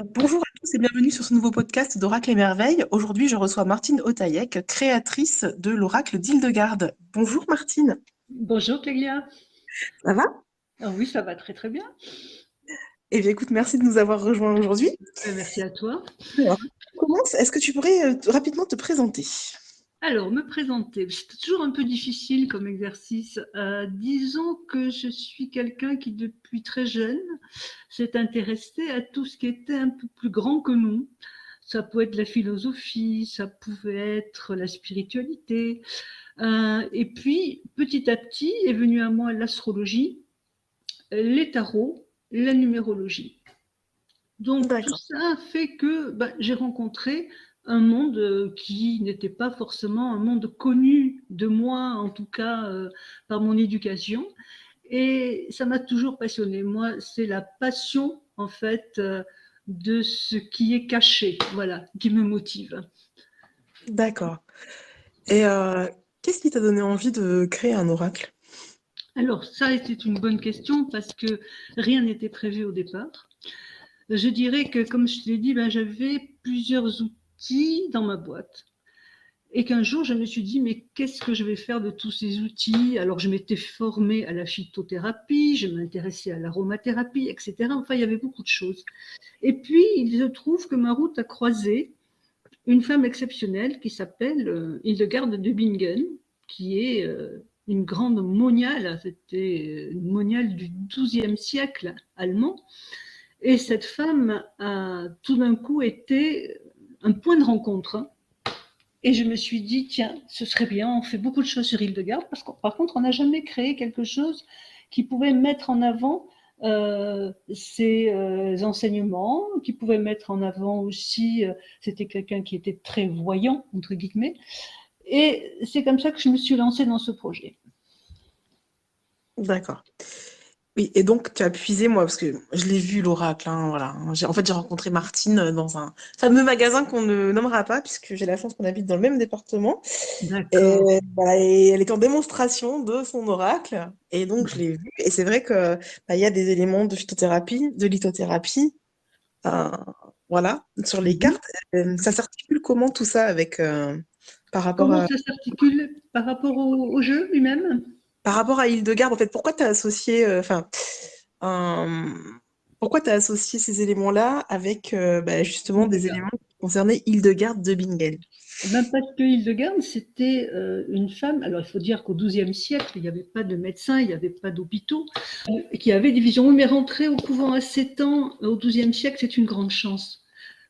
Bonjour à tous et bienvenue sur ce nouveau podcast d'Oracle et Merveilles. Aujourd'hui, je reçois Martine Otaïek, créatrice de l'Oracle d'Île-de-Garde. Bonjour Martine. Bonjour Clélia. Ça va? Ah oui, ça va très très bien. Eh bien écoute, merci de nous avoir rejoints aujourd'hui. Merci à toi. Alors, on commence. Est-ce que tu pourrais rapidement te présenter? Alors, me présenter, c'est toujours un peu difficile comme exercice. Disons que je suis quelqu'un qui, depuis très jeune, s'est intéressé à tout ce qui était un peu plus grand que nous. Ça pouvait être la philosophie, ça pouvait être la spiritualité. Et puis, petit à petit, est venue à moi l'astrologie, les tarots, la numérologie. Donc tout D'accord. ça fait que j'ai rencontré un monde qui n'était pas forcément un monde connu de moi, en tout cas par mon éducation. Et ça m'a toujours passionnée. Moi, c'est la passion, en fait, de ce qui est caché, voilà, qui me motive. D'accord. Et qu'est-ce qui t'a donné envie de créer un oracle? Alors, ça, c'était une bonne question parce que rien n'était prévu au départ. Je dirais que, comme je te l'ai dit, j'avais plusieurs outils dans ma boîte. Et qu'un jour, je me suis dit, mais qu'est-ce que je vais faire de tous ces outils? Alors, je m'étais formée à la phytothérapie, je m'intéressais à l'aromathérapie, etc. Enfin, il y avait beaucoup de choses. Et puis, il se trouve que ma route a croisé une femme exceptionnelle qui s'appelle Hildegarde de Bingen, qui est une grande moniale, c'était une moniale du XIIe siècle allemand. Et cette femme a tout d'un coup été un point de rencontre. Et je me suis dit, tiens, ce serait bien, on fait beaucoup de choses sur Île-de-Garde, parce que par contre, on n'a jamais créé quelque chose qui pouvait mettre en avant ces enseignements, qui pouvait mettre en avant aussi, c'était quelqu'un qui était très voyant, entre guillemets. Et c'est comme ça que je me suis lancée dans ce projet. D'accord. Oui, et donc tu as puisé, moi, parce que je l'ai vu, l'oracle, hein, voilà. En fait, j'ai rencontré Martine dans un fameux magasin qu'on ne nommera pas, puisque j'ai la chance qu'on habite dans le même département. Et, D'accord. voilà, et elle est en démonstration de son oracle. Et donc, je l'ai vu. Et c'est vrai que il y a des éléments de phytothérapie, de lithothérapie, euh, voilà, sur les Mhm. cartes. Ça s'articule comment tout ça Comment ça s'articule par rapport au jeu lui-même? par rapport à Hildegarde, en fait, pourquoi tu as associé, euh, pourquoi tu associé ces éléments-là avec justement des éléments qui concernaient Hildegarde de Bingen? Parce que Hildegarde, c'était une femme. Alors, il faut dire qu'au XIIe siècle, il n'y avait pas de médecins, il n'y avait pas d'hôpitaux, qui avait des visions. Mais rentrer au couvent à 7 ans au XIIe siècle, c'est une grande chance.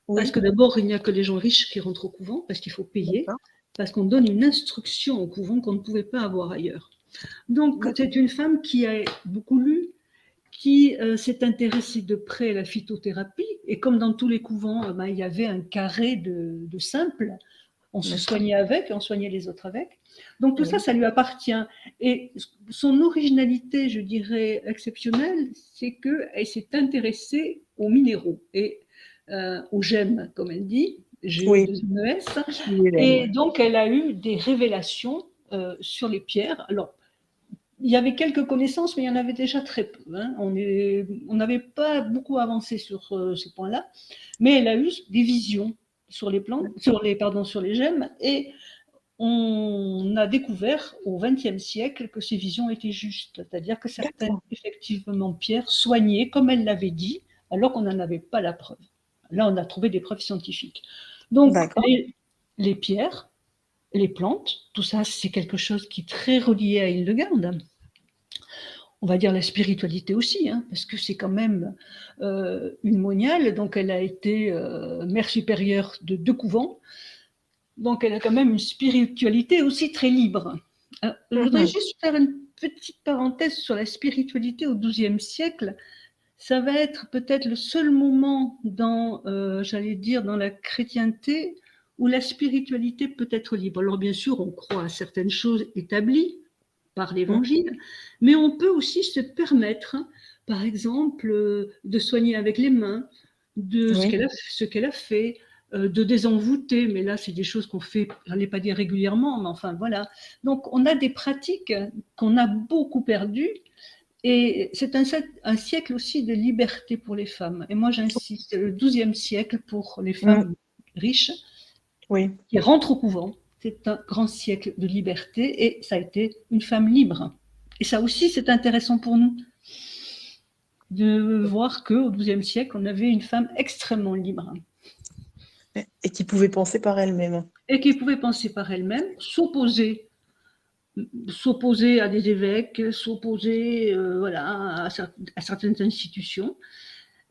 Parce Oui, que d'abord, il n'y a que les gens riches qui rentrent au couvent, parce qu'il faut payer, d'accord. parce qu'on donne une instruction au couvent qu'on ne pouvait pas avoir ailleurs. Donc, D'accord. c'est une femme qui a beaucoup lu, qui s'est intéressée de près à la phytothérapie. Et comme dans tous les couvents, il y avait un carré de simples. On se D'accord. soignait avec et on soignait les autres avec. Donc tout ça, Oui. ça lui appartient. Et son originalité, je dirais, exceptionnelle, c'est qu'elle s'est intéressée aux minéraux et aux gemmes, comme elle dit, Oui, GE2MES. Hélène, Et ouais. donc, elle a eu des révélations sur les pierres. Alors, il y avait quelques connaissances, mais il y en avait déjà très peu. Hein. On n'avait pas beaucoup avancé sur ce point-là, mais elle a eu des visions sur les plantes, sur les gemmes, et on a découvert au XXe siècle que ces visions étaient justes, c'est-à-dire que certaines, D'accord. effectivement, pierres soignaient comme elle l'avait dit, alors qu'on n'en avait pas la preuve. Là, on a trouvé des preuves scientifiques. Donc, D'accord. les pierres, les plantes, tout ça, c'est quelque chose qui est très relié à Hildegarde. On va dire la spiritualité aussi, hein, parce que c'est quand même une moniale, donc elle a été mère supérieure de 2 couvents, donc elle a quand même une spiritualité aussi très libre. Je voudrais Mhm. juste faire une petite parenthèse sur la spiritualité au XIIe siècle. Ça va être peut-être le seul moment dans, j'allais dire, dans la chrétienté où la spiritualité peut être libre. Alors bien sûr, on croit à certaines choses établies par l'Évangile, mais on peut aussi se permettre, par exemple, de soigner avec les mains, de Oui, ce qu'elle a fait, de désenvoûter, mais là, c'est des choses qu'on fait, je n'allais pas dire régulièrement, mais enfin voilà. Donc, on a des pratiques qu'on a beaucoup perdues Et c'est un siècle aussi de liberté pour les femmes. Et moi, j'insiste, le XIIe siècle pour les Mm. femmes riches Oui. qui rentrent au couvent, c'est un grand siècle de liberté et ça a été une femme libre. Et ça aussi, c'est intéressant pour nous de voir qu'au XIIe siècle, on avait une femme extrêmement libre Et qui pouvait penser par elle-même. et qui pouvait penser par elle-même, s'opposer à des évêques, s'opposer voilà, à certaines institutions,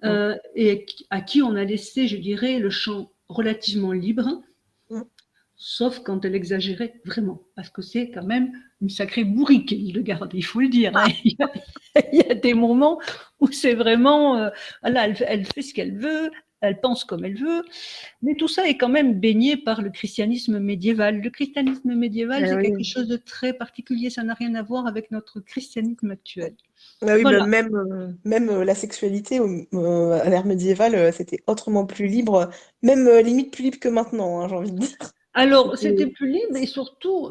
Mm. et à qui on a laissé, je dirais, le champ relativement libre, Mm. sauf quand elle exagérait vraiment, parce que c'est quand même une sacrée bourrique, Hildegarde, il faut le dire. Hein. Il y a des moments où c'est vraiment, voilà, elle fait ce qu'elle veut, elle pense comme elle veut, mais tout ça est quand même baigné par le christianisme médiéval. Le christianisme médiéval, Ah c'est quelque oui. chose de très particulier, ça n'a rien à voir avec notre christianisme actuel. Ah oui, Voilà. même la sexualité à l'ère médiévale, c'était autrement plus libre, même limite plus libre que maintenant, hein, j'ai envie de dire. Alors, C'était... c'était plus libre et surtout,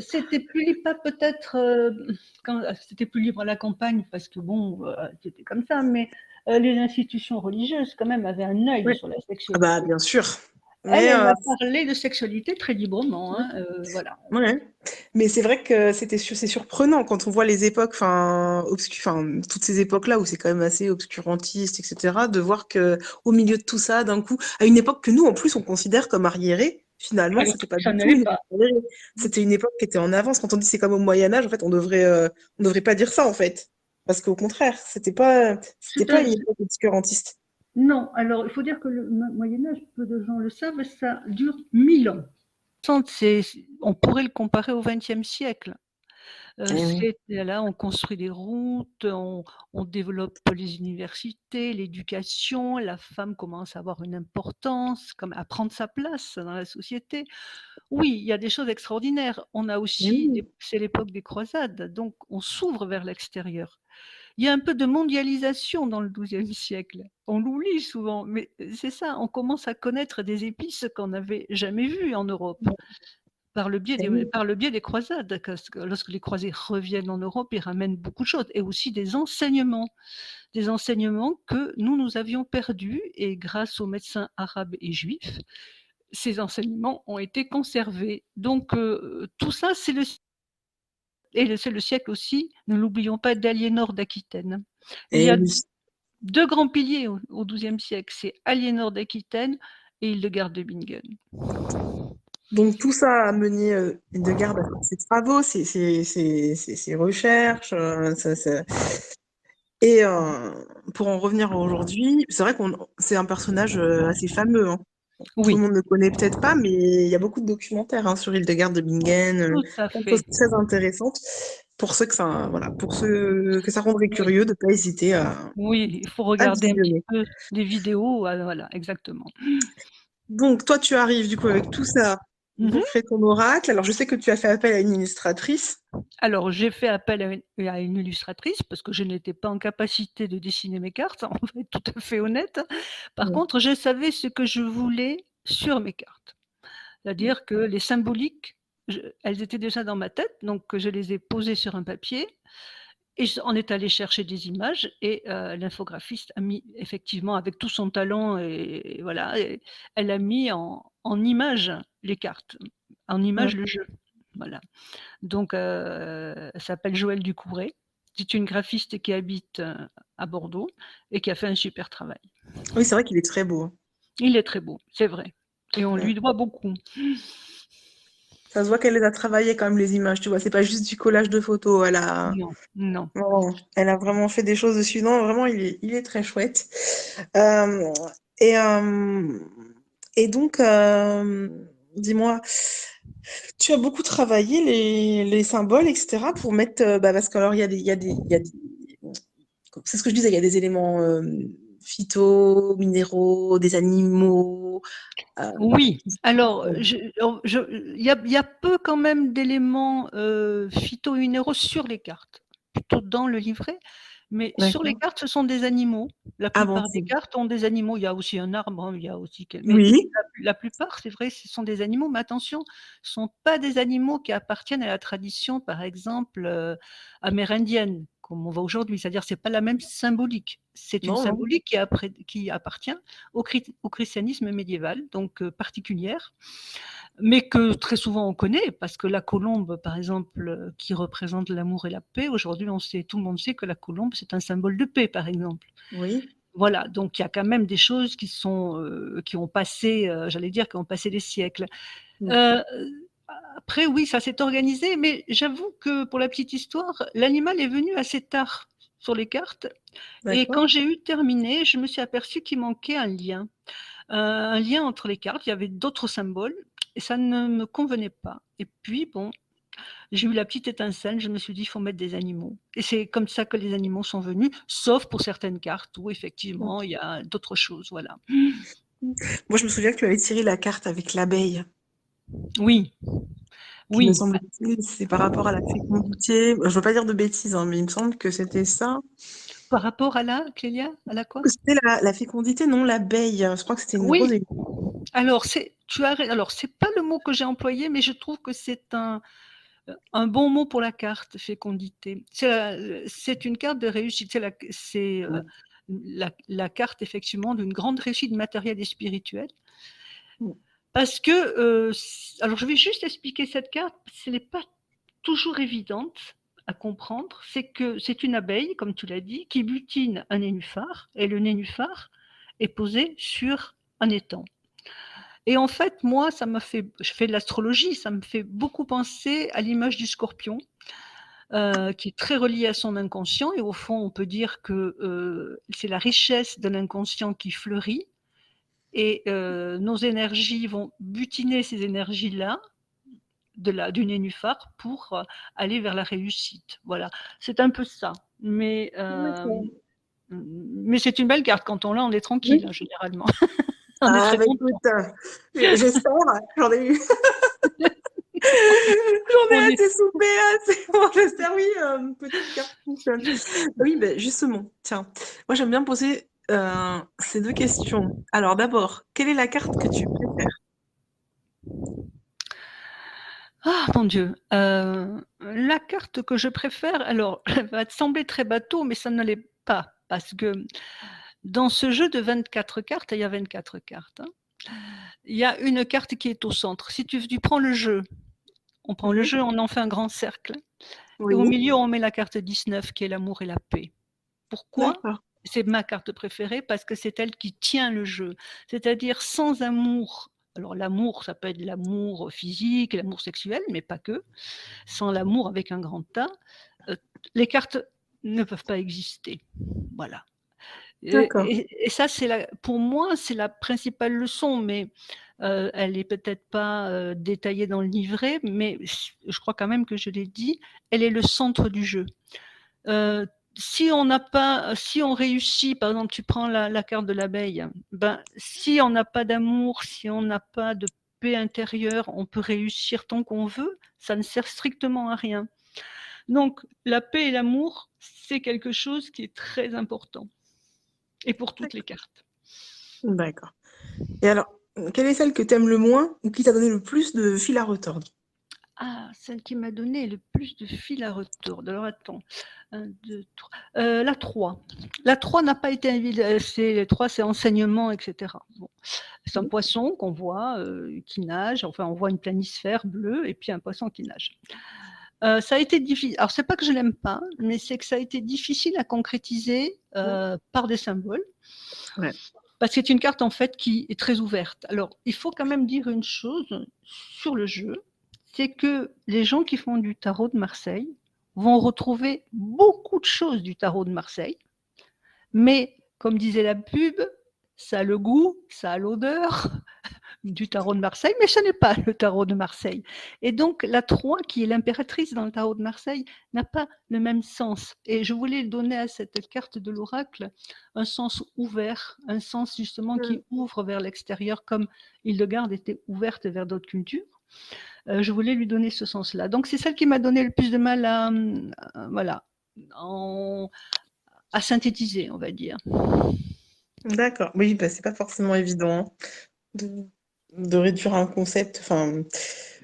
c'était plus libre, pas peut-être, quand c'était plus libre à la campagne, parce que bon, c'était comme ça, mais les institutions religieuses, quand même, avaient un œil Ouais. sur la Ah bah, sexualité. bien sûr. Elle, Mais, elle a parlé de sexualité très librement, hein, voilà. ouais. Mais c'est vrai que c'est surprenant quand on voit les époques, enfin, toutes ces époques-là où c'est quand même assez obscurantiste, etc., de voir que au milieu de tout ça, d'un coup, à une époque que nous, en plus, on considère comme arriérée, finalement, Alors, c'était pas ça du tout n'allait une pas. époque arriérée. C'était une époque qui était en avance. Quand on dit c'est comme au Moyen-Âge, en fait, on devrait pas dire ça, en fait. Parce qu'au contraire, c'était C'est pas un, une époque obscurantiste. non, alors il faut dire que le Moyen-Âge, peu de gens le savent, ça dure 1000 ans. On pourrait le comparer au XXe siècle. Eh oui. Là, on construit des routes, on développe les universités, l'éducation, la femme commence à avoir une importance, comme à prendre sa place dans la société. Oui, il y a des choses extraordinaires. On a Eh aussi, oui. c'est l'époque des croisades, donc on s'ouvre vers l'extérieur. Il y a un peu de mondialisation dans le XIIe siècle. On l'oublie souvent, mais c'est ça, on commence à connaître des épices qu'on n'avait jamais vues en Europe. Eh oui. Par le biais des croisades, parce que lorsque les croisés reviennent en Europe, ils ramènent beaucoup de choses et aussi des enseignements que nous avions perdus et grâce aux médecins arabes et juifs, ces enseignements ont été conservés. Donc tout ça, c'est le siècle aussi, ne l'oublions pas, d'Aliénor d'Aquitaine. Il y Eh a oui. deux grands piliers au XIIe siècle, c'est Aliénor d'Aquitaine et Hildegarde de Bingen. Donc tout ça a mené Hildegarde à faire ses travaux, ses recherches. Et pour en revenir à aujourd'hui, c'est vrai qu'on c'est un personnage assez fameux, hein. Tout le Oui, monde ne connaît peut-être pas, mais il y a beaucoup de documentaires hein, sur Hildegarde de Bingen, tout à plein de choses fait. très intéressantes. Pour ceux que ça rendrait Oui. curieux, de ne pas hésiter Oui, il faut à regarder un petit visionner. peu des vidéos, voilà, exactement. Donc toi, tu arrives du coup avec tout ça Mmh. pour créer ton oracle. Alors je sais que tu as fait appel à une illustratrice. Alors j'ai fait appel à une illustratrice parce que je n'étais pas en capacité de dessiner mes cartes, on va être tout à fait honnête. Par Mm. contre, je savais ce que je voulais sur mes cartes. C'est-à-dire que les symboliques, elles étaient déjà dans ma tête, donc je les ai posées sur un papier et on est allé chercher des images et l'infographiste a mis effectivement avec tout son talent et voilà, et elle a mis en images les cartes, en Mm. images le jeu. Voilà. Donc elle s'appelle Joëlle Ducouré. C'est une graphiste qui habite, à Bordeaux et qui a fait un super travail. Oui, c'est vrai qu'il est très beau, hein. Il est très beau, c'est vrai et on Mm. lui doit beaucoup. Ça se voit qu'elle les a travaillées quand même les images, tu vois. C'est pas juste du collage de photos. Non, non. Non, elle a vraiment fait des choses dessus. Non, vraiment, il est très chouette. Euh, et, euh, et donc, dis-moi, tu as beaucoup travaillé les symboles, etc. pour mettre, parce que alors il y a des, c'est ce que je disais, il y a des éléments phyto, minéraux, des animaux. euh, Oui, alors il y a peu quand même d'éléments, phyto-minéraux sur les cartes, plutôt dans le livret, mais sur les D'accord. cartes, ce sont des animaux. La Ah bon, plupart des cartes ont des animaux. Il y a aussi un arbre, hein, il y a aussi quel mais oui. la plupart, c'est vrai, ce sont des animaux, mais attention, ce ne sont pas des animaux qui appartiennent à la tradition, par exemple, amérindienne, comme on voit aujourd'hui. C'est-à-dire c'est pas la même symbolique. C'est une Non, non. symbolique qui appartient au christianisme médiéval, donc particulière, mais que très souvent on connaît, parce que la colombe, par exemple, qui représente l'amour et la paix, aujourd'hui tout le monde sait que la colombe, c'est un symbole de paix, par exemple. Oui. Voilà, donc il y a quand même des choses qui ont passé, j'allais dire, qui ont passé des siècles. Mm. Euh, Après, oui, ça s'est organisé, mais j'avoue que pour la petite histoire, l'animal est venu assez tard sur les cartes. Et D'accord. quand j'ai eu terminé, je me suis aperçue qu'il manquait un lien entre les cartes. Il y avait d'autres symboles et ça ne me convenait pas. Et puis, bon, j'ai eu la petite étincelle, je me suis dit, il faut mettre des animaux. Et c'est comme ça que les animaux sont venus, sauf pour certaines cartes où effectivement, il y a d'autres choses. Voilà. Moi, je me souviens que tu avais tiré la carte avec l'abeille. Oui, Il me oui. semble-t-il, c'est par rapport à la fécondité. Je ne veux pas dire de bêtises, hein, mais il me semble que c'était ça. Par rapport à la, Clélia, à la quoi? Que c'était la fécondité, non, l'abeille. Je crois que c'était une rose Oui, et alors c'est pas le mot que j'ai employé, mais je trouve que c'est un bon mot pour la carte fécondité. C'est une carte de réussite. C'est une... la carte effectivement d'une grande réussite matérielle et spirituelle. Mm. Parce que, alors je vais juste expliquer cette carte, parce qu'elle n'est pas toujours évidente à comprendre. C'est que c'est une abeille, comme tu l'as dit, qui butine un nénuphar, et le nénuphar est posé sur un étang. Et en fait, moi, je fais de l'astrologie, ça me fait beaucoup penser à l'image du scorpion, qui est très relié à son inconscient. Et au fond, on peut dire que c'est la richesse de l'inconscient qui fleurit. Et nos énergies vont butiner ces énergies-là du nénuphar pour aller vers la réussite. Voilà, c'est un peu ça. D'accord. Mais c'est une belle carte. Quand on l'a, on est tranquille, hein, Oui. généralement. On est Ah, très bah écoute, content. j'espère, j'en ai eu. J'en ai On est... assez soupé, là, c'est bon, j'espère, oui, une petite carte fonctionne. Oui, ben justement, tiens, moi j'aime bien poser ces deux questions. Alors d'abord, quelle est la carte que tu préfères? Ah mon Dieu, la carte que je préfère, alors, elle va te sembler très bateau, mais ça ne l'est pas. Parce que dans ce jeu de 24 cartes, il y a 24 cartes, hein, il y a une carte qui est au centre. Si tu prends le jeu, on prend le Mhm. jeu, on en fait un grand cercle. Et au Oui, milieu, on met la carte 19 qui est l'amour et la paix. Pourquoi? d'accord. C'est ma carte préférée parce que c'est elle qui tient le jeu. C'est-à-dire sans amour. Alors l'amour, ça peut être l'amour physique, l'amour sexuel, mais pas que. Sans l'amour avec un grand A, les cartes ne peuvent pas exister. Voilà. D'accord. Et ça, pour moi, c'est la principale leçon, mais elle n'est peut-être pas détaillée dans le livret, mais je crois quand même que je l'ai dit, elle est le centre du jeu. Si on réussit, par exemple, tu prends la carte de l'abeille, ben, si on n'a pas d'amour, si on n'a pas de paix intérieure, on peut réussir tant qu'on veut, ça ne sert strictement à rien. Donc, la paix et l'amour, c'est quelque chose qui est très important, et pour toutes les cartes. D'accord. Et alors, quelle est celle que t'aimes le moins ou qui t'a donné le plus de fil à retordre? Ah, celle qui m'a donné le plus de fil à retordre. Alors attends, 1, 2, 3. La 3. La 3 n'a pas été les 3, c'est enseignement, etc. Bon. C'est un poisson qu'on voit qui nage, enfin on voit une planisphère bleue et puis un poisson qui nage. Ça a été difficile. Alors c'est pas que je l'aime pas, mais c'est que ça a été difficile à concrétiser par des symboles. Ouais. Parce que c'est une carte en fait qui est très ouverte. Alors il faut quand même dire une chose sur le jeu, c'est que les gens qui font du tarot de Marseille vont retrouver beaucoup de choses du tarot de Marseille, mais comme disait la pub, ça a le goût, ça a l'odeur du tarot de Marseille, mais ce n'est pas le tarot de Marseille. Et donc la 3, qui est l'impératrice dans le tarot de Marseille, n'a pas le même sens. Et je voulais donner à cette carte de l'oracle un sens ouvert, un sens justement qui ouvre vers l'extérieur, comme Hildegarde était ouverte vers d'autres cultures. Je voulais lui donner ce sens-là. Donc c'est celle qui m'a donné le plus de mal voilà, à synthétiser, on va dire. D'accord. Oui, bah, c'est pas forcément évident, hein, de, de réduire un concept. Enfin,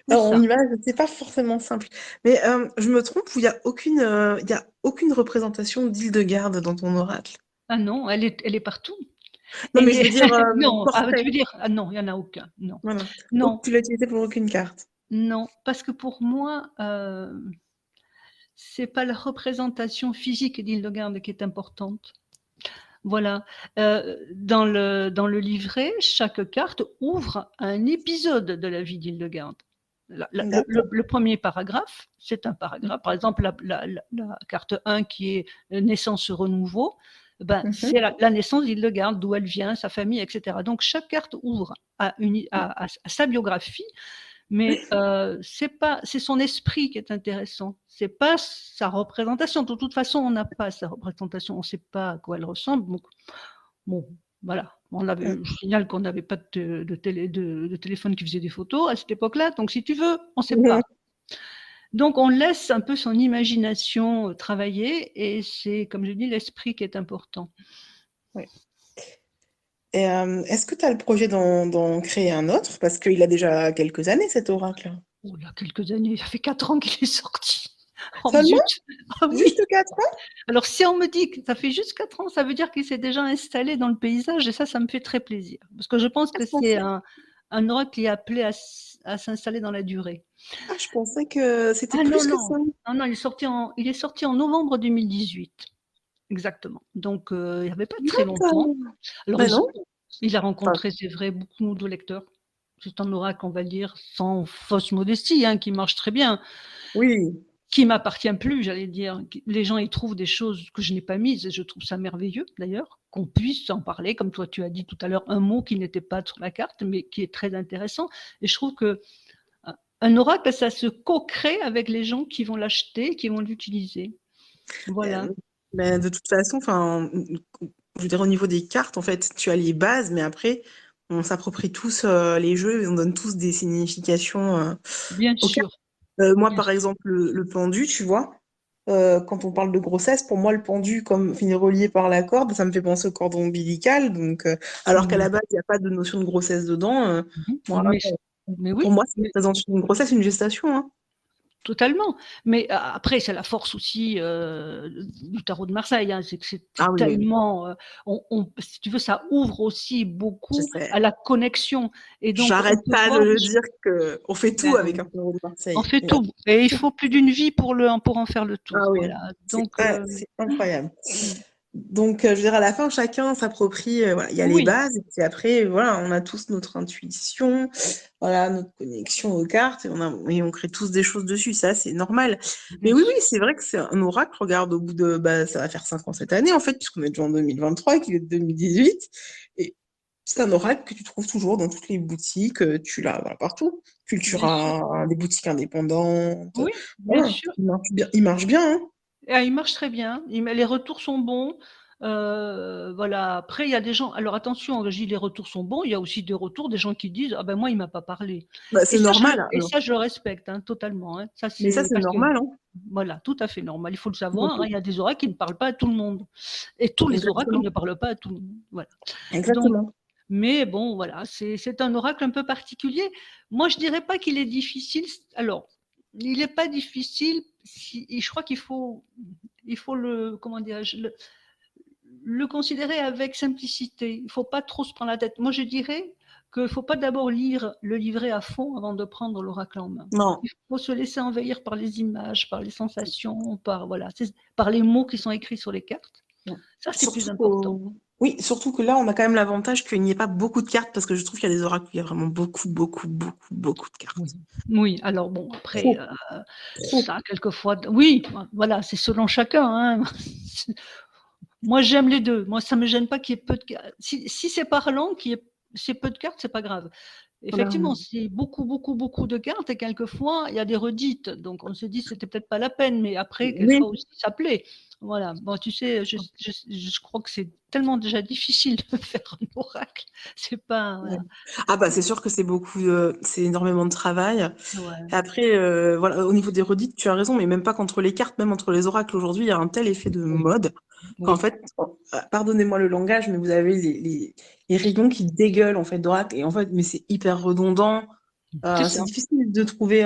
C'est En ça. image, c'est pas forcément simple. Mais je me trompe ou il y a aucune représentation d'Hildegarde dans ton oracle? Ah non, elle est partout. Non, mais Elle je est veux dire non, ah, tu portrait. veux dire ah non, il y en a aucun, non. Voilà. Non, Tu l'as utilisé pour aucune carte. non, parce que pour moi, c'est pas la représentation physique d'Hildegarde qui est importante. Voilà, dans le livret, chaque carte ouvre un épisode de la vie d'Hildegarde. D'accord. Le 1er paragraphe, c'est un paragraphe. Par exemple, la carte 1 qui est naissance renouveau, ben, Mhm. c'est la naissance d'Hildegarde, d'où elle vient, sa famille, etc. Donc chaque carte ouvre à sa biographie, mais c'est son esprit qui est intéressant. C'est pas sa représentation. De toute façon, on n'a pas sa représentation. On ne sait pas à quoi elle ressemble. Donc, bon, voilà. Je signale qu'on n'avait pas de téléphone qui faisait des photos à cette époque-là. Donc, si tu veux, on ne sait pas. Donc, on laisse un peu son imagination travailler et c'est, comme je dis, l'esprit qui est important. Ouais. Et est-ce que tu as le projet d'en créer un autre? Parce qu'il a déjà quelques années, cet oracle. Oh, il y a quelques années, ça fait 4 ans qu'il est sorti. Oh Seulement? zut! Ah Juste oui! 4 ans? Alors, si on me dit que ça fait juste 4 ans, ça veut dire qu'il s'est déjà installé dans le paysage et ça me fait très plaisir. Parce que je pense que Je c'est pensais, un oracle qui est appelé à s'installer dans la durée. je pensais que c'était Ah non, plus que non, ça. non, non, il est sorti en novembre 2018, exactement. Donc, il n'y avait pas très longtemps. D'accord. Alors, Ben non. il a Enfin, rencontré, c'est vrai, beaucoup de lecteurs. C'est un oracle, on va dire, sans fausse modestie, hein, qui marche très bien. oui. Qui m'appartient plus, j'allais dire. Les gens y trouvent des choses que je n'ai pas mises et je trouve ça merveilleux d'ailleurs qu'on puisse en parler, comme toi tu as dit tout à l'heure, un mot qui n'était pas sur la carte mais qui est très intéressant. Et je trouve que un oracle, ça se co-crée avec les gens qui vont l'acheter, qui vont l'utiliser. Voilà. Mais de toute façon, enfin, je veux dire, au niveau des cartes, en fait, tu as les bases, mais après, on s'approprie tous les jeux et on donne tous des significations Bien aux cartes. sûr. Moi, Bien par sûr. exemple, le pendu, tu vois, quand on parle de grossesse, pour moi, le pendu, comme il est relié par la corde, ça me fait penser au cordon ombilical. Donc, alors qu'à Oui. la base, il n'y a pas de notion de grossesse dedans, moi, Mais, mais oui, pour moi, ça mais représente une grossesse, une gestation. Hein. totalement. Mais après, c'est la force aussi du tarot de Marseille. Hein, c'est que c'est Ah oui, oui, tellement. Si tu veux, ça ouvre aussi je beaucoup à sais. la connexion. Et donc, on J'arrête peut pas de voir des le choses. dire que on fait tout Ben avec un oui. numéro de On Marseille. fait Il y a tout. Et il tout. faut plus d'une vie pour en faire le Ah tour. oui, Voilà. Donc, c'est incroyable. Donc, je veux dire, à la fin, chacun s'approprie, voilà, il y a les oui, bases, et puis après, voilà, on a tous notre intuition, voilà, notre connexion aux cartes, et on crée tous des choses dessus, ça, c'est normal. Mais bien oui, oui, sûr. c'est vrai que c'est un oracle, regarde, au bout de, bah, ça va faire 5 ans cette année, en fait, puisqu'on est déjà en 2023 et qu'il est de 2018, et c'est un oracle que tu trouves toujours dans toutes les boutiques, tu l'as, voilà, partout. Bien sûr. Cultura, des boutiques indépendantes, Oui, bien voilà, sûr. il marche bien, hein. Ah, il marche très bien. Les retours sont bons. Voilà. Après, il y a des gens. Alors attention, je dis les retours sont bons. Il y a aussi des retours des gens qui disent ah ben moi il m'a pas parlé. Bah, c'est normal, Et alors. ça je le respecte hein, totalement. Hein. Ça Mais ça, c'est c'est parce que normal, hein. voilà, tout à fait normal. Il faut le savoir. Hein. Donc, Il y a des oracles qui ne parlent pas à tout le monde et tous les oracles exactement. ne parlent pas à tout le monde. Voilà. Donc, Exactement. mais bon, voilà, c'est un oracle un peu particulier. Moi, je dirais pas qu'il est difficile. Alors, il n'est pas difficile. Je crois il faut comment dirais-je, le considérer avec simplicité. Il ne faut pas trop se prendre la tête. Moi, je dirais qu'il ne faut pas d'abord lire le livret à fond avant de prendre l'oracle en main. Non. Il faut se laisser envahir par les images, par les sensations, voilà, par les mots qui sont écrits sur les cartes. Non. Ça, c'est plus Surtout important. oui, surtout que là, on a quand même l'avantage qu'il n'y ait pas beaucoup de cartes, parce que je trouve qu'il y a des oracles où il y a vraiment beaucoup de Oui. cartes. Oui, alors bon, après, Trop, trop. ça, quelquefois, oui, voilà, c'est selon chacun. Hein. Moi, j'aime les deux. Moi, ça ne me gêne pas qu'il y ait peu de cartes. Si c'est parlant, c'est peu de cartes, c'est pas grave. Voilà. Effectivement, c'est beaucoup de cartes et quelquefois, il y a des redites. Donc, on se dit, c'était peut-être pas la peine, mais après, quelquefois Oui. aussi, ça plaît. Voilà. Bon, tu sais, je crois que c'est tellement déjà difficile de faire un oracle. C'est pas, Ouais. voilà. Ah bah c'est sûr que c'est beaucoup, c'est énormément de travail. Ouais. Et après, voilà, au niveau des redites, tu as raison, mais même pas qu'entre les cartes, même entre les oracles aujourd'hui, il y a un tel effet de Oui, mode qu'en oui. fait, pardonnez-moi le langage, mais vous avez les rayons qui dégueulent en fait d'oracle, et en fait, mais c'est hyper redondant. C'est C'est ça. difficile de trouver.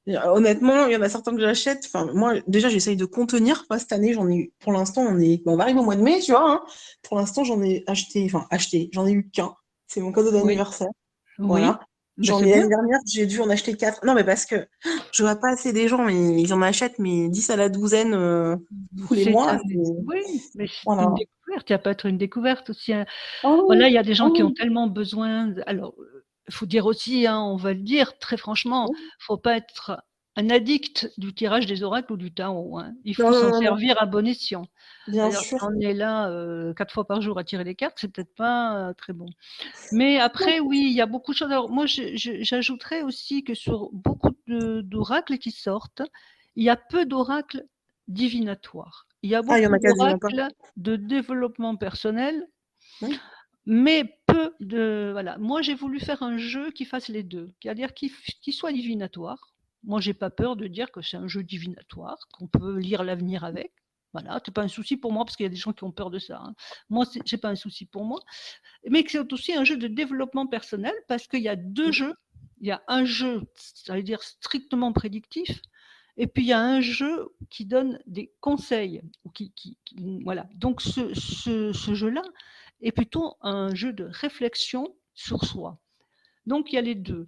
Honnêtement, il y en a certains que j'achète. Enfin, moi, déjà, j'essaye de contenir. Pas cette année, j'en ai eu. Pour l'instant, on va arriver au mois de mai, tu vois. Hein. Pour l'instant, j'en ai acheté. Enfin, acheté. J'en ai eu qu'un. C'est mon cadeau Oui, d'anniversaire. Voilà. oui. Mais J'en c'est ai bien. l'année dernière, j'ai dû en acheter quatre. Non, mais parce que je vois pas assez des gens, mais ils en achètent, mais 10 à la douzaine tous les C'est mois. un Oui, mais c'est une Voilà. découverte. Ça peut être une découverte aussi, hein. Voilà, Oh, il y a des gens qui ont oh, tellement besoin alors, il faut dire aussi, hein, on va le dire très franchement, oh. faut pas être un addict du tirage des oracles ou du tarot, hein. Il Non, faut non, s'en non, non. servir à bon escient. Bien Alors si sûr. on est là, 4 fois par jour à tirer les cartes, c'est peut-être pas, très bon. Mais après oui, il y a beaucoup de choses. Alors moi j'ajouterais aussi que sur beaucoup d'oracles qui sortent, il y a peu d'oracles divinatoires. Il y a Ah, il y en beaucoup a quasiment pas. d'oracles de développement personnel, Oui. mais peu de voilà. Moi, j'ai voulu faire un jeu qui fasse les 2, c'est-à-dire qui soit divinatoire. Moi, j'ai pas peur de dire que c'est un jeu divinatoire, qu'on peut lire l'avenir avec. Voilà, c'est pas un souci pour moi parce qu'il y a des gens qui ont peur de ça, hein. Moi, c'est pas un souci pour moi, mais que c'est aussi un jeu de développement personnel parce qu'il y a 2 jeux. Il y a un jeu, ça veut dire strictement prédictif, et puis il y a un jeu qui donne des conseils. Voilà. Donc ce jeu-là est plutôt un jeu de réflexion sur soi. Donc il y a les deux.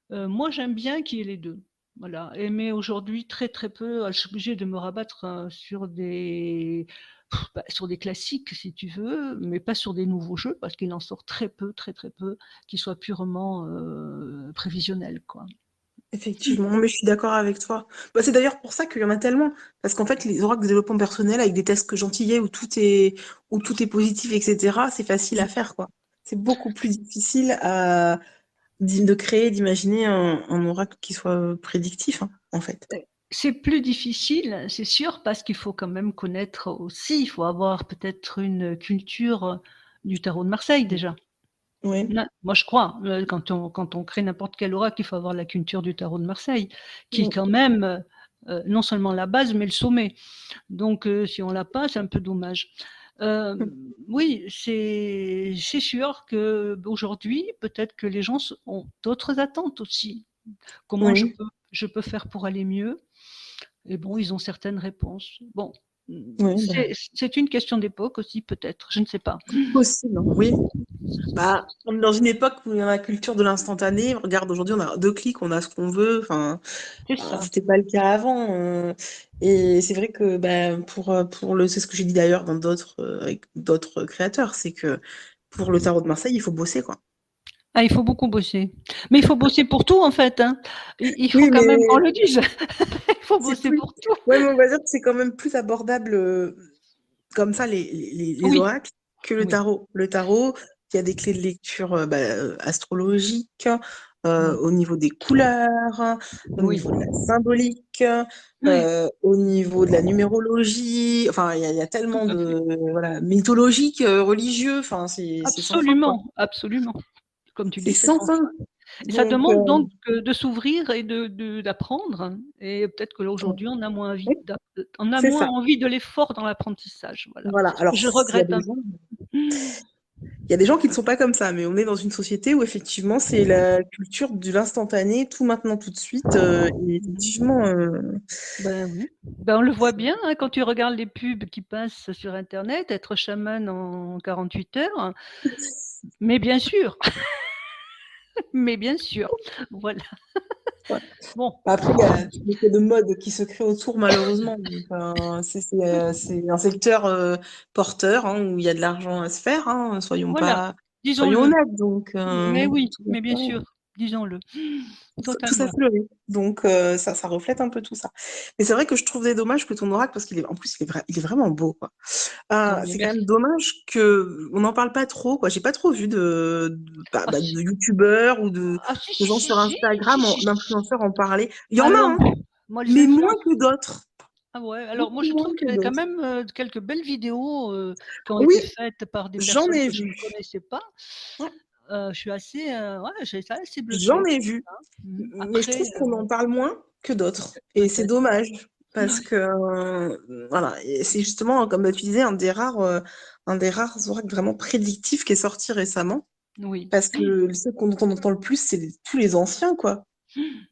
Moi j'aime bien qu'il y ait les deux. Voilà. Mais aujourd'hui très très peu, je suis obligée de me rabattre sur des classiques si tu veux, mais pas sur des nouveaux jeux parce qu'il en sort très peu, très très peu, qui soient purement prévisionnels, quoi. Effectivement, mais je suis d'accord avec toi. Bah, c'est d'ailleurs pour ça qu'il y en a tellement. Parce qu'en fait, les oracles de développement personnel avec des tests que gentillets où tout est positif, etc., c'est facile à faire, quoi. C'est beaucoup plus difficile de créer, d'imaginer un oracle qui soit prédictif, hein, en fait. C'est plus difficile, c'est sûr, parce qu'il faut quand même connaître aussi, il faut avoir peut-être une culture du tarot de Marseille déjà. Oui, Moi, je crois, quand on crée n'importe quel oracle, il faut avoir la culture du tarot de Marseille, qui est oui, quand même non seulement la base, mais le sommet. Donc, si on l'a pas, c'est un peu dommage. Euh, oui, c'est sûr que aujourd'hui, peut-être que les gens ont d'autres attentes aussi. Comment oui, je peux faire pour aller mieux? Et bon, ils ont certaines réponses. Bon, oui, bah, c'est une question d'époque aussi, peut-être, je ne sais pas. possible, hein, oui. Bah, on est dans une époque où il y a la culture de l'instantané. Regarde, aujourd'hui, on a 2 clics, on a ce qu'on veut. Enfin, C'est ça. c'était pas le cas avant. Et c'est vrai que bah, c'est ce que j'ai dit d'ailleurs dans avec d'autres créateurs, c'est que pour le tarot de Marseille, il faut bosser, quoi. Ah, il faut beaucoup bosser. Mais il faut bosser pour tout, en fait, hein. Il faut Oui, quand même qu'on mais le dise. Il faut c'est bosser plus. pour tout. Ouais, mais on va dire que c'est quand même plus abordable comme ça les Oui, oracles que le oui, tarot. Le tarot, il y a des clés de lecture astrologiques, oui, au niveau des couleurs, au oui, niveau de la symbolique, oui, au niveau de la numérologie. Enfin, il y a tout tellement à fait. de voilà, mythologique, religieux. Enfin, c'est sans fin, quoi. Absolument, absolument. Comme tu C'est dis, c'est sans sans fin. fin. Et ça Donc, demande donc de s'ouvrir et d'apprendre. Et peut-être que là, aujourd'hui, oui, on a c'est moins ça. envie de l'effort dans l'apprentissage. Voilà. Voilà. Alors, Je il y a regrette des un gens. peu. Il y a des gens qui ne sont pas comme ça, mais on est dans une société où effectivement c'est la culture de l'instantané, tout maintenant, tout de suite. Et effectivement, Ben oui. Ben, on le voit bien hein, quand tu regardes les pubs qui passent sur Internet, être chaman en 48 heures. Mais bien sûr, mais bien sûr. Voilà. ouais. Bon, Après, il y a tout l'effet de mode qui se crée autour, malheureusement. Donc, c'est un secteur porteur hein, où il y a de l'argent à se faire. Hein, voilà, soyons disons-le. honnêtes. Donc, Mais oui, tout mais bien sûr, disons-le. tout ça Totalement. fleurit. Donc, ça reflète un peu tout ça. Mais c'est vrai que je trouve dommage que ton oracle, parce en plus, il est vraiment beau, quoi. Oh, mais C'est quand même merci. dommage que on n'en parle pas trop, quoi. J'ai pas trop vu Ah, si, de youtubeurs ou ah, si, de si, gens si, sur si, si, Instagram, si, si. d'influenceurs en parler. Il y en a, Alors, hein, moi, les mais moins influences. que d'autres. Ah ouais, alors moi Beaucoup je moins trouve que qu'il y a quand d'autres. même quelques belles vidéos qui ont Oui, été faites par des j'en personnes ai que je ne vu. connaissais pas. Ouais, Je suis assez, ouais, j'ai été assez j'en bluffée. ai vu. Mais je Après, trouve qu'on en parle moins que d'autres. Et c'est peut-être. dommage. Parce Ouais. que, voilà, et c'est justement, comme tu disais, un des rares oracles vraiment prédictifs qui est sorti récemment. Oui. Parce que ceux dont on entend le plus, c'est tous les anciens, quoi.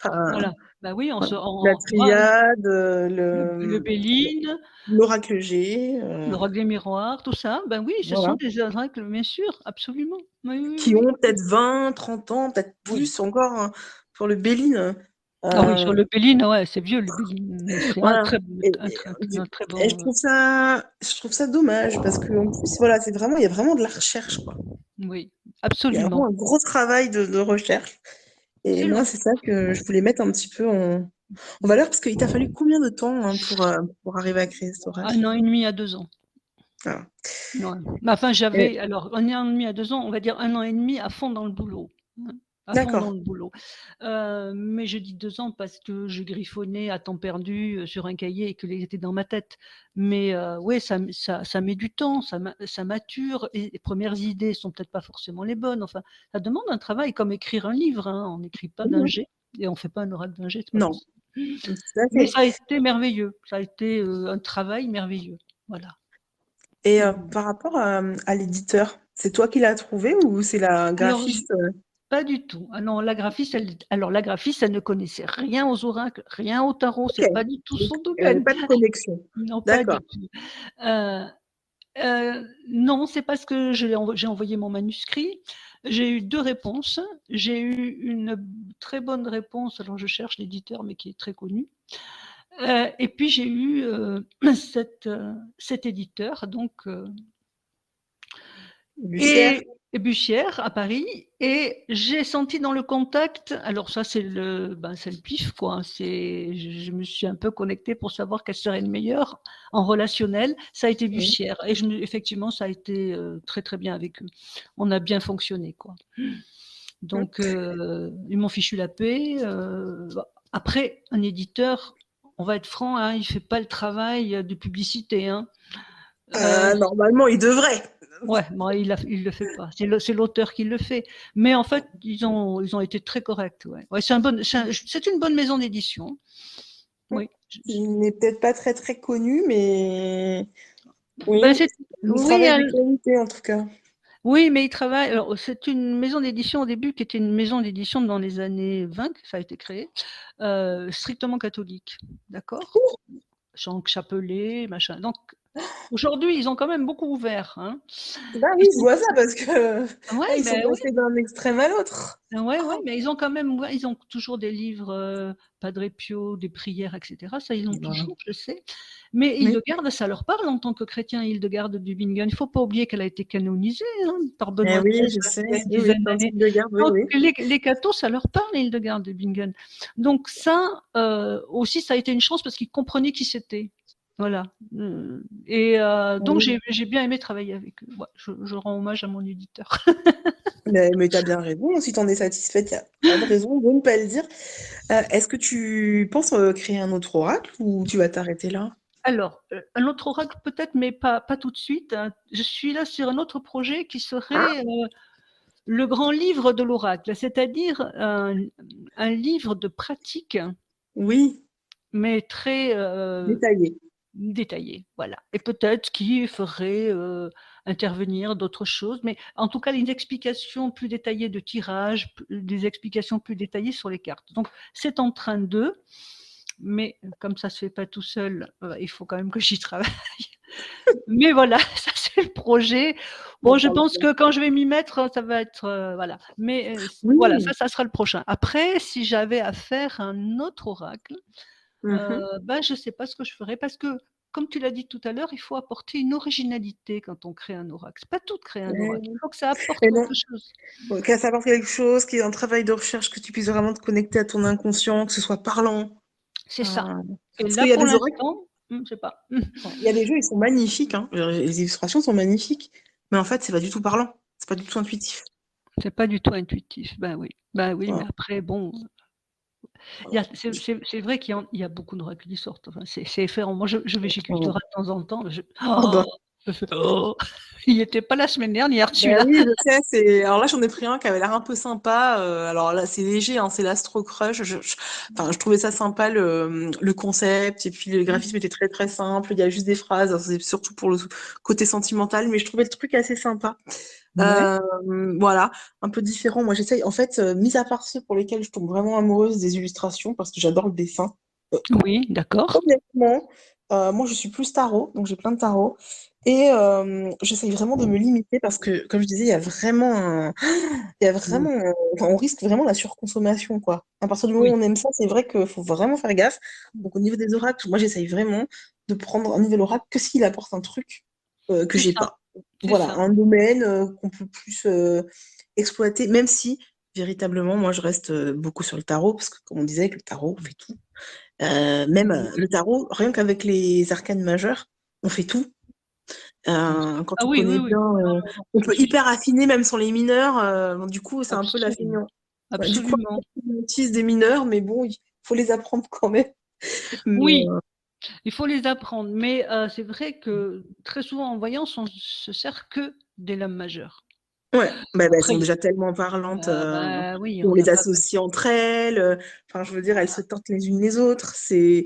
Enfin, Voilà. Bah oui, voilà. La moi, triade, le Béline, l'oracle G, l'oracle des miroirs, tout ça, ben oui, ce sont voilà. des oracles, bien sûr, absolument. Oui, oui, Qui oui. ont peut-être 20, 30 ans, peut-être Oui. plus encore, hein, pour le Béline. Ah oui, sur Euh, le Béline, ouais, c'est vieux le Béline, mais c'est un voilà. très, Et, un très, du- un très et bon. je trouve ça dommage parce qu'en plus, voilà, il y a vraiment de la recherche, quoi. Oui, Il y a absolument. vraiment un gros travail de recherche. Et C'est moi, vrai. c'est ça que je voulais mettre un petit peu en valeur parce qu'il t'a fallu combien de temps, hein, pour arriver à créer cet oracle? 1 an et demi à 2 ans. Voilà. Ouais. Mais enfin, Et- j'avais, alors, 1 an et demi à 2 ans, on va dire 1 an et demi à fond dans le boulot, hein, à fond dans D'accord. le boulot. Mais je dis 2 ans parce que je griffonnais à temps perdu, sur un cahier et qu'il était dans ma tête. Mais ouais, ça met du temps, ça mature et les premières idées sont peut-être pas forcément les bonnes. Enfin, ça demande un travail comme écrire un livre, hein. On n'écrit pas d'un Mhm. jet et on fait pas un oracle d'un jet, c'est pas Non, possible. tout à Mais fait. ça a été merveilleux, ça a été, un travail merveilleux, voilà. Et Mmh. par rapport à l'éditeur, c'est toi qui l'as trouvé ou c'est la Alors graphiste? pas du tout. Ah non, la graphiste, elle ne connaissait rien aux oracles, rien au tarot, Ok. c'est pas du tout Donc, son il n'y avait domaine. pas de connexion. Non, pas D'accord. du tout. Heu non, c'est parce que j'ai envoyé mon manuscrit. J'ai eu 2 réponses. J'ai eu une très bonne réponse, alors je cherche l'éditeur, mais qui est très connu. Et puis j'ai eu, cet éditeur donc Bussière. et Bussière à Paris, et j'ai senti dans le contact, alors ça c'est le pif quoi, hein, je me suis un peu connectée pour savoir quel serait le meilleur en relationnel, ça a été Oui. Bussière et effectivement ça a été, très, très bien avec eux. On a bien fonctionné quoi. Donc ils m'ont fichu la paix, après un éditeur, on va être franc, hein, il fait pas le travail de publicité, hein. Normalement, il devrait. Ouais, bon, il le fait pas. C'est l'auteur qui le fait. Mais en fait, ils ont été très corrects. Ouais, ouais, c'est une bonne maison d'édition. Oui. Il n'est peut-être pas très très connu, mais Ben, oui, il oui, travaille de qualité en tout cas. oui, mais il travaille. Alors, c'est une maison d'édition au début qui était une maison d'édition dans les années 20 que ça a été créé, strictement catholique. D'accord? Jean Chapelet, machin. Donc, aujourd'hui, ils ont quand même beaucoup ouvert, hein. Bah Ils oui, je sont, vois ça parce que ouais, là, ils sont ben oui. passés d'un extrême à l'autre. Ouais, ouais, mais ils ont quand même, ouais, ils ont toujours des livres, Padre Pio, des prières, et cetera. Ça, ils l'ont Voilà. toujours, je sais. Mais Oui. Hildegarde, ça leur parle en tant que chrétien, Hildegarde du Bingen. Il ne faut pas oublier qu'elle a été canonisée, hein, par Eh Benoît oui, XVI je sais. il y a une Oui, oui, dizaine d'années. Tantine de garde, oui, Donc oui. les cathos, ça leur parle, Hildegarde de Bingen. Donc ça, aussi, ça a été une chance parce qu'ils comprenaient qui c'était. Voilà. Et donc Oui. j'ai bien aimé travailler avec eux. Ouais, je rends hommage à mon éditeur. Mais tu as bien raison. Si tu en es satisfaite, il n'y a pas de raison de ne pas le dire. Est-ce que tu penses créer un autre oracle ou tu vas t'arrêter là? Alors, un autre oracle peut-être, mais pas tout de suite, hein. Je suis là sur un autre projet qui serait, le grand livre de l'oracle, c'est-à-dire un livre de pratique, Oui, mais très, détaillé. détaillé, voilà, et peut-être qui ferait, intervenir d'autres choses, mais en tout cas une explication plus détaillée de tirage, des explications plus détaillées sur les cartes. Donc c'est en train de, mais comme ça se fait pas tout seul, il faut quand même que j'y travaille. Mais voilà, ça c'est le projet. Bon, On je parle pense pas. que quand je vais m'y mettre, ça va être, voilà. Mais voilà, Oui. ça sera le prochain. Après, si j'avais à faire un autre oracle, Mhm. ben, je ne sais pas ce que je ferais parce que, comme tu l'as dit tout à l'heure, il faut apporter une originalité quand on crée un oracle. C'est pas tout de créer un oracle, il faut que ça apporte Et non, quelque chose. qu'à savoir quelque chose qui est un travail de recherche, que tu puisses vraiment te connecter à ton inconscient, que ce soit parlant. C'est ça. Euh, Et Parce là, qu'il y a pour des oracles, l'instant, je sais pas. il y a des jeux, ils sont magnifiques, hein. Les illustrations sont magnifiques, mais en fait, c'est pas du tout parlant, c'est pas du tout intuitif. C'est pas du tout intuitif. Ben oui, mais Voilà. après, bon, Voilà. c'est vrai qu'il y a beaucoup d'oracles qui sortent. Enfin, c'est effrayant. Moi, je vais chez Voilà. Cultura de temps en temps. Oh Oh, bah. Oh, il n'était pas la semaine dernière, Ben celui-là. oui, je sais, alors là, j'en ai pris un qui avait l'air un peu sympa. Alors là, c'est léger, hein, c'est l'Astro Crush. Enfin, je trouvais ça sympa, le concept. Et puis, le graphisme était très, très simple. Il y a juste des phrases. Alors, c'est surtout pour le côté sentimental. Mais je trouvais le truc assez sympa. Ouais. Voilà, un peu différent. Moi, j'essaye, en fait, mis à part ceux pour lesquels je tombe vraiment amoureuse des illustrations, parce que j'adore le dessin. Oui, d'accord. Honnêtement, moi, je suis plus tarot, donc j'ai plein de tarots. Et j'essaye vraiment de me limiter parce que, comme je disais, il y a vraiment, enfin, on risque vraiment la surconsommation, quoi. À partir du moment où Oui, on aime ça, c'est vrai qu'il faut vraiment faire gaffe. Donc, au niveau des oracles, moi, j'essaye vraiment de prendre un nouvel oracle que s'il apporte un truc que c'est j'ai ça, pas. c'est Voilà, ça. un domaine qu'on peut plus exploiter, même si, véritablement, moi, je reste beaucoup sur le tarot, parce que, comme on disait, avec le tarot, on fait tout. Même le tarot, rien qu'avec les arcanes majeures, on fait tout. Quand Ah on oui, oui, connaît oui. bien, on Je peut suis hyper affiner même sur les mineurs. Du coup, c'est un peu la absolument, feignant. Ouais, du coup, absolument. on utilise des mineurs, mais bon, il faut les apprendre quand même. Mais, Oui, il faut les apprendre, mais c'est vrai que très souvent en voyance, on se sert que des lames majeures. ouais, bah, elles sont Après, déjà tellement parlantes. bah, oui, On on n'a les pas associe entre elles. Enfin, je veux dire, elles voilà, se tentent les unes les autres. C'est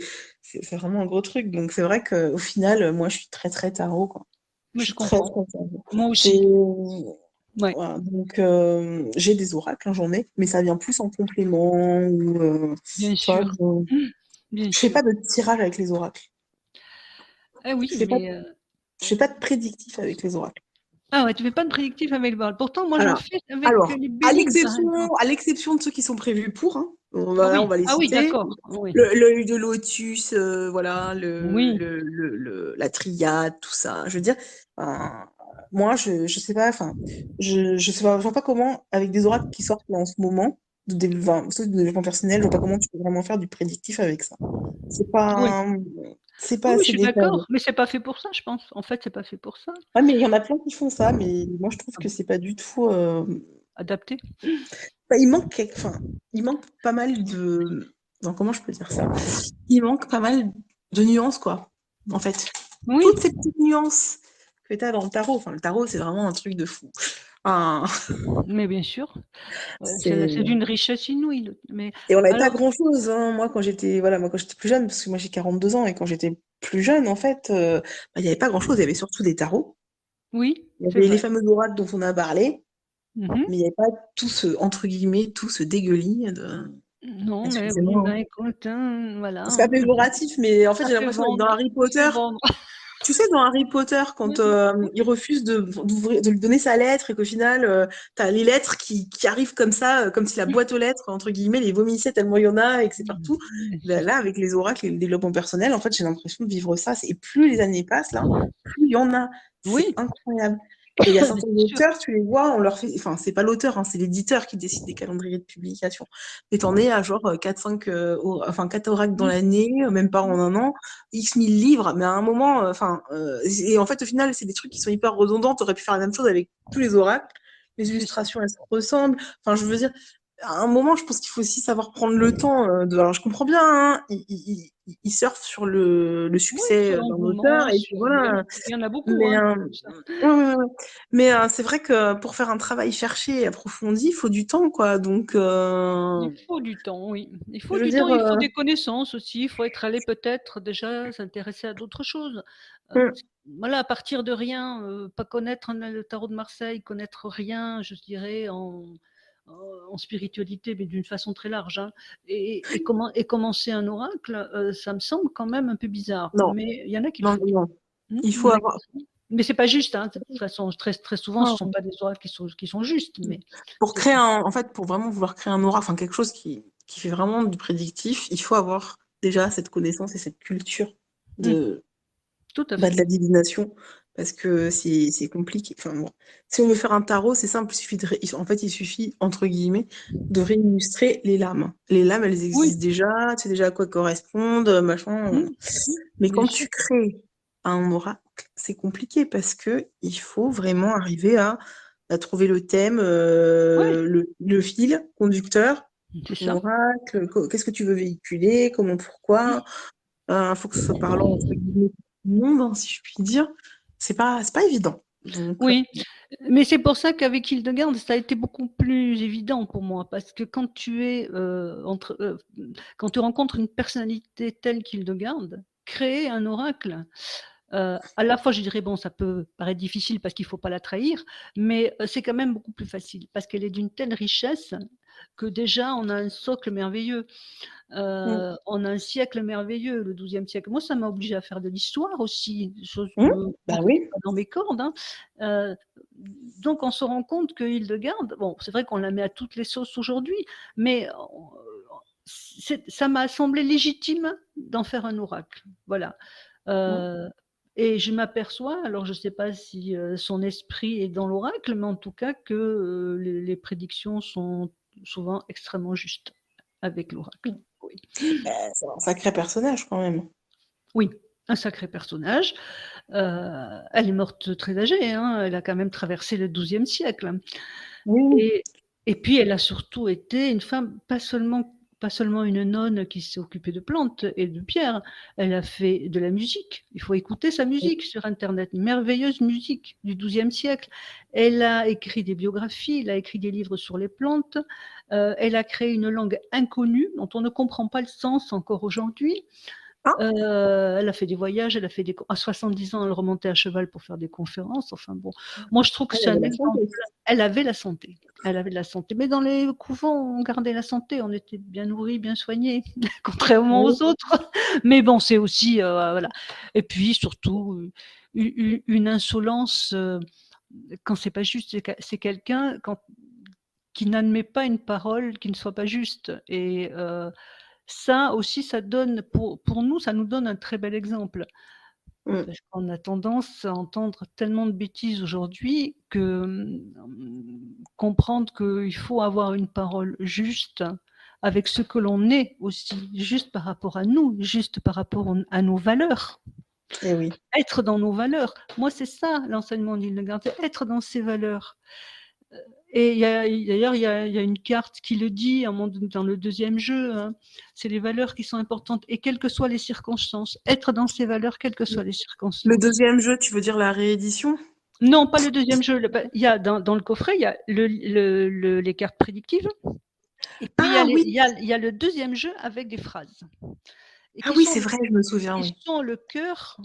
vraiment un gros truc. Donc, c'est vrai qu'au final, moi, je suis très, très tarot, quoi. Je mais je suis très, comprends. très tarot. Moi C'est aussi. Ouais, Voilà, donc j'ai des oracles, hein, j'en ai, mais ça vient plus en complément ou bien tu vois, sûr, bien je fais pas sûr. de tirage avec les oracles. Ah oui, Je fais pas, mais je fais pas de prédictif avec les oracles. ah ouais, tu fais pas de prédictif avec le Bard. Pourtant, moi, je le Alors, fais avec alors, les Béline, par exemple. à l'exception de ceux qui sont prévus pour, hein, Ah on oui, va les ah oui, citer. d'accord. Oui, L'œil de lotus, voilà, oui, la triade, tout ça. Je veux dire, euh, moi, je sais pas, enfin, je sais pas, je vois pas comment, avec des oracles qui sortent là en ce moment, surtout de développement personnel, je vois pas comment tu peux vraiment faire du prédictif avec ça. C'est oui. pas, c'est pas Oui, oui, je assez suis détaillé. d'accord, mais c'est pas fait pour ça, je pense. En fait, c'est pas fait pour ça. Ouais, mais il y en a plein qui font ça, mais moi, je trouve Ah que bon, c'est pas du tout. adapté. Bah, enfin, il manque pas mal de. Non, comment je peux dire ça? Il manque pas mal de nuances, quoi, en fait. Oui, Toutes ces petites nuances que tu as dans le tarot. Enfin, le tarot, c'est vraiment un truc de fou. Un- mais bien sûr, c'est c'est... d'une richesse inouïe. Mais Et on n'avait pas alors, grand-chose, hein. Moi, quand j'étais plus jeune, parce que moi, j'ai 42 ans, et quand j'étais plus jeune, en fait, bah, il n'y avait pas grand-chose. Il y avait surtout des tarots. oui, Il y c'est avait les vrai. fameux oracles dont on a parlé, Mhm. mais il n'y avait pas tout ce, entre guillemets, tout ce dégueulis de... Non, mais oui, Excusez-moi, ben hein. écoute, voilà, C'est pas hein, péjoratif, mais en fait, j'ai l'impression d'être dans Harry ça fait Potter. vendre. Tu sais, dans Harry Potter, quand il refuse de lui donner sa lettre et qu'au final, tu as les lettres qui arrivent comme ça, comme si la boîte aux lettres, entre guillemets, les vomissait tellement il y en a et que c'est partout. Ben là, avec les oracles et le développement personnel, en fait, j'ai l'impression de vivre ça. Et plus les années passent, là, plus il y en a. C'est Oui, incroyable. Et il y a certains c'est sûr. auteurs, tu les vois, on leur fait. Enfin, c'est pas l'auteur, hein, c'est l'éditeur qui décide des calendriers de publication. Et t'en es à genre 4-5 enfin, 4 oracles dans Mm, l'année, même pas mm, en un an. X mille livres, mais à un moment, et en fait, au final, c'est des trucs qui sont hyper redondants. Tu aurais pu faire la même chose avec tous les oracles. Les c'est ça. illustrations, elles se ressemblent. Enfin, je veux dire, à un moment, je pense qu'il faut aussi savoir prendre le temps de. Alors, je comprends bien, hein, ils surfent sur le Oui, succès sur d'un auteur, l'engouement, et puis sur mais voilà. il y en a beaucoup, Mais, hein, qui font ça. ouais, ouais, ouais. Mais c'est vrai que pour faire un travail cherché et approfondi, il faut du temps, quoi. Donc, Il faut du temps, oui. Il faut je veux du dire, temps, il faut des connaissances aussi. Il faut être allé peut-être déjà s'intéresser à d'autres choses. hum, Voilà, à partir de rien, pas connaître le tarot de Marseille, connaître rien, je dirais, en spiritualité, mais d'une façon très large, hein, et commencer un oracle, ça me semble quand même un peu bizarre. non, Mais il y en a qui le non, font. non. Il Il y faut en a qui avoir. le font. Mais c'est pas juste, hein. De toute façon, très souvent, ce ne sont Ouais. pas des oracles qui sont justes, mais Pour c'est créer en fait, pour vraiment vouloir créer un aura, enfin quelque chose qui fait vraiment du prédictif, il faut avoir déjà cette connaissance et cette culture mmh, de, tout à de fait. la divination, parce que c'est compliqué. Enfin, bon. Si on veut faire un tarot, c'est simple, en fait, il suffit, entre guillemets, de réillustrer les lames. Les lames, elles Oui, existent déjà, tu sais déjà à quoi correspondent, machin. mmh, Mais bien quand sûr. tu crées un oracle, c'est compliqué parce que il faut vraiment arriver à trouver le thème, Oui, le fil conducteur, c'est ton ça. oracle, qu'est-ce que tu veux véhiculer, comment, pourquoi. Il faut que ce soit parlant entre guillemets tout le monde, hein, si je puis dire. c'est pas évident. Donc, Oui, mais c'est pour ça qu'avec Hildegarde, ça a été beaucoup plus évident pour moi, parce que quand tu es quand tu rencontres une personnalité telle qu'Hildegarde, créer un oracle, à la fois, je dirais, bon, ça peut paraître difficile parce qu'il ne faut pas la trahir, mais c'est quand même beaucoup plus facile parce qu'elle est d'une telle richesse que déjà on a un socle merveilleux. On a un siècle merveilleux, le XIIe siècle. Moi, ça m'a obligé à faire de l'histoire aussi, chose que bah moi, c'était oui. pas dans mes cordes, hein. Heu, donc on se rend compte que Hildegarde, bon, c'est vrai qu'on la met à toutes les sauces aujourd'hui, mais ça m'a semblé légitime d'en faire un oracle. Voilà. Mm. Et je m'aperçois, alors je ne sais pas si son esprit est dans l'oracle, mais en tout cas que les prédictions sont souvent extrêmement justes avec l'oracle. Oui. C'est un sacré personnage quand même. Oui, un sacré personnage. Elle est morte très âgée, hein, elle a quand même traversé le XIIe siècle. Oui. Et, et puis elle a surtout été une femme, pas seulement une nonne qui s'est occupée de plantes et de pierres, elle a fait de la musique. Il faut écouter sa musique sur Internet, une merveilleuse musique du XIIe siècle. Elle a écrit des biographies, elle a écrit des livres sur les plantes, elle a créé une langue inconnue dont on ne comprend pas le sens encore aujourd'hui. Ah, Elle a fait des voyages, elle a fait à 70 ans, elle remontait à cheval pour faire des conférences. Enfin bon, moi je trouve que elle c'est avait un la santé. exemple. Elle avait la santé. Elle avait de la santé. Mais dans les couvents, on gardait la santé, on était bien nourris, bien soignés, contrairement Oui. aux autres. Mais bon, c'est aussi voilà. Et puis surtout une insolence quand c'est pas juste, c'est quelqu'un qui n'admet pas une parole qui ne soit pas juste. Et ça aussi, ça donne pour nous, ça nous donne un très bel exemple. Mm. Parce qu'on a tendance à entendre tellement de bêtises aujourd'hui que, comprendre qu'il faut avoir une parole juste avec ce que l'on est aussi, juste par rapport à nous, juste par rapport à nos valeurs. Eh oui. Être dans nos valeurs. Moi, c'est ça l'enseignement d'Hildegard, c'est être dans ses valeurs. Et d'ailleurs, il y a une carte qui le dit dans le deuxième jeu, hein, c'est les valeurs qui sont importantes, et quelles que soient les circonstances, être dans ses valeurs, quelles que soient les Le circonstances. deuxième jeu, tu veux dire la réédition? Non, pas le deuxième jeu. Il y a dans le coffret, il y a les cartes prédictives, et puis Ah oui, il y a le deuxième jeu avec des phrases. Et ah qui oui, sont c'est vrai, je me souviens, qui oui. sont le cœur,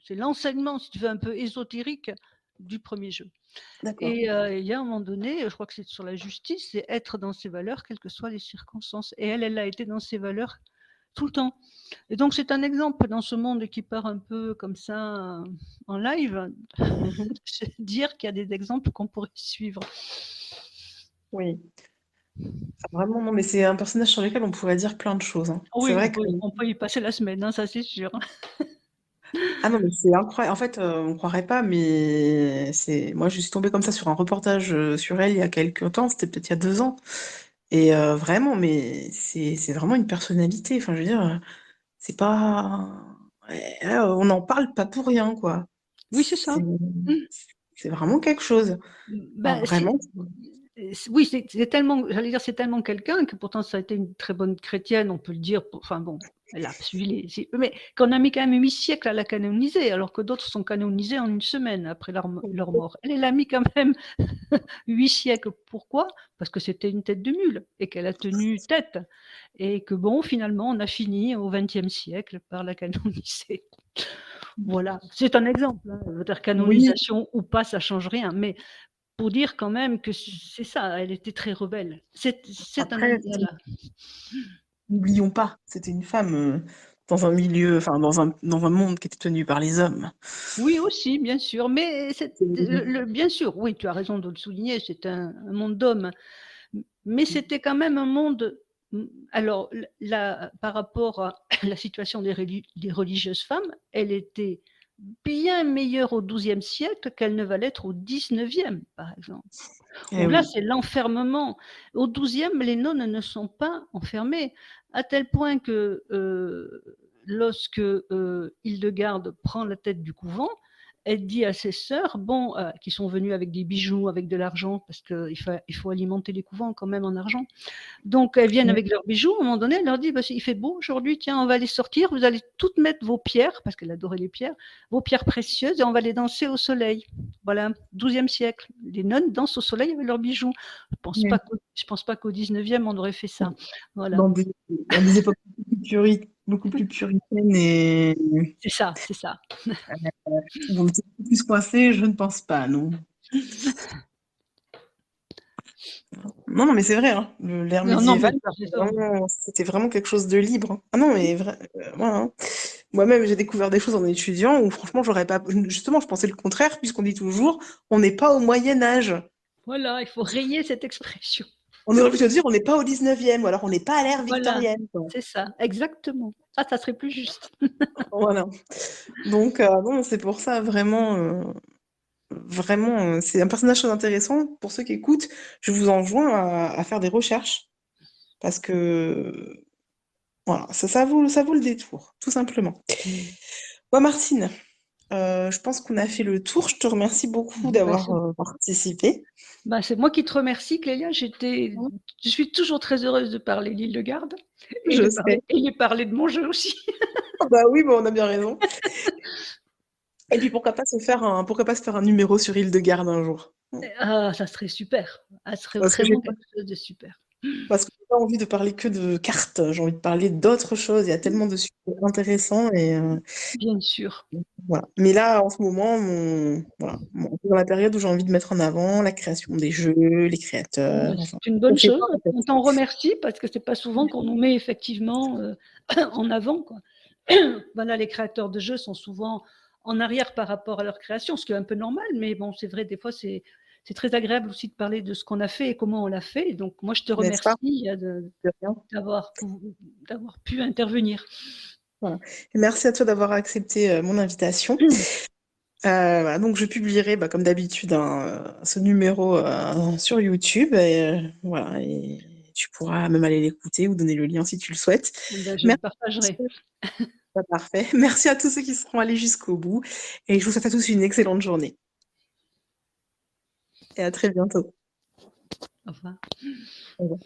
c'est l'enseignement, si tu veux, un peu ésotérique du premier jeu. D'accord. Et il y a un moment donné, je crois que c'est sur la justice, c'est être dans ses valeurs, quelles que soient les circonstances. Et elle a été dans ses valeurs tout le temps. Et donc c'est un exemple dans ce monde qui part un peu comme ça en live, Mhm. dire qu'il y a des exemples qu'on pourrait suivre. Oui. Enfin, vraiment, non, mais c'est un personnage sur lequel on pourrait dire plein de choses, hein. C'est Oui, vrai que on peut y passer la semaine, hein, ça c'est sûr. ah non, mais c'est incroyable. En fait, on croirait pas, mais c'est moi, je suis tombée comme ça sur un reportage sur elle il y a quelques temps. C'était peut-être il y a 2 ans. Et vraiment, mais c'est vraiment une personnalité. Enfin, je veux dire, c'est pas ouais, on n'en parle pas pour rien, quoi. Oui, c'est ça. C'est Mmh. c'est vraiment quelque chose. Enfin, Ben, vraiment. oui, c'est tellement, j'allais dire, c'est tellement quelqu'un que pourtant ça a été une très bonne chrétienne, on peut le dire. Enfin bon, elle a suivi mais qu'on a mis quand même 8 siècles à la canoniser, alors que d'autres sont canonisés en une semaine après leur mort. Elle a mis quand même 8 siècles. Pourquoi? Parce que c'était une tête de mule et qu'elle a tenu tête. Et que bon, finalement, on a fini au XXe siècle par la canoniser. Voilà, c'est un exemple, hein. Je veux dire, Oui. canonisation ou pas, ça change rien. Mais pour dire quand même que c'est ça, elle était très rebelle. C'est un Après, voilà. n'oublions pas, c'était une femme dans un milieu, enfin dans un monde qui était tenu par les hommes. Oui aussi, bien sûr, mais C'est- bien sûr, oui, tu as raison de le souligner, c'est un monde d'hommes, mais c'était quand même un monde, alors par rapport à la situation des religieuses femmes, elle était bien meilleure au XIIe siècle qu'elle ne va l'être au XIXe, par exemple. Eh Où là, oui. c'est l'enfermement. Au XIIe, les nonnes ne sont pas enfermées, à tel point que lorsque Hildegarde prend la tête du couvent, elle dit à ses sœurs, bon, qui sont venues avec des bijoux, avec de l'argent, parce qu'il faut alimenter les couvents quand même en argent. Donc, elles viennent avec leurs bijoux. À un moment donné, elle leur dit, bah, il fait beau aujourd'hui, tiens, on va aller sortir, vous allez toutes mettre vos pierres, parce qu'elle adorait les pierres, vos pierres précieuses, et on va les danser au soleil. Voilà, 12e siècle. Les nonnes dansent au soleil avec leurs bijoux. Je ne pense pas qu'au 19e, on aurait fait ça. Voilà. Dans des époques beaucoup plus puritaines et c'est ça, c'est ça. Bon, petit peu plus coincé, je ne pense pas, non. Non, mais c'est vrai, hein. L'ère médiévale, c'était vraiment quelque chose de libre. Ah non, mais voilà, hein. Moi-même, j'ai découvert des choses en étudiant où, franchement, j'aurais pas. Justement, je pensais le contraire, puisqu'on dit toujours, on n'est pas au Moyen-Âge. Voilà, il faut rayer cette expression. On aurait pu te dire, on n'est pas au 19e, ou alors on n'est pas à l'ère victorienne. Voilà, c'est ça, exactement. Ça serait plus juste. Voilà. Donc, non, c'est pour ça, vraiment. Vraiment, c'est un personnage très intéressant. Pour ceux qui écoutent, je vous enjoins à faire des recherches parce que voilà, ça vaut le détour, tout simplement. Bon, Martine, je pense qu'on a fait le tour. Je te remercie beaucoup d'avoir participé. C'est moi qui te remercie, Clélia. Je suis toujours très heureuse de parler d'Île-de-Garde et de parler de mon jeu aussi. Bah oui, on a bien raison. Et puis pourquoi pas se faire un numéro sur Île-de-Garde un jour. Ah, ça serait super. Ça serait vraiment quelque chose de super. Parce que j'ai pas envie de parler que de cartes, j'ai envie de parler d'autres choses. Il y a tellement de sujets intéressants et bien sûr. Voilà. Mais là, en ce moment, dans la période où j'ai envie de mettre en avant la création des jeux, les créateurs. C'est une bonne chose. On t'en remercie parce que c'est pas souvent qu'on nous met effectivement en avant, quoi. Voilà, les créateurs de jeux sont souvent en arrière par rapport à leur création, ce qui est un peu normal, mais bon, c'est vrai, des fois, c'est très agréable aussi de parler de ce qu'on a fait et comment on l'a fait. Donc, moi, je te remercie d'avoir pu intervenir. Voilà. Et merci à toi d'avoir accepté mon invitation. Voilà, donc, je publierai, comme d'habitude, ce numéro sur YouTube. Et, voilà, et tu pourras même aller l'écouter ou donner le lien si tu le souhaites. Je le partagerai. Parfait. Merci à tous ceux qui seront allés jusqu'au bout. Et je vous souhaite à tous une excellente journée. Et à très bientôt. Au revoir. Au revoir.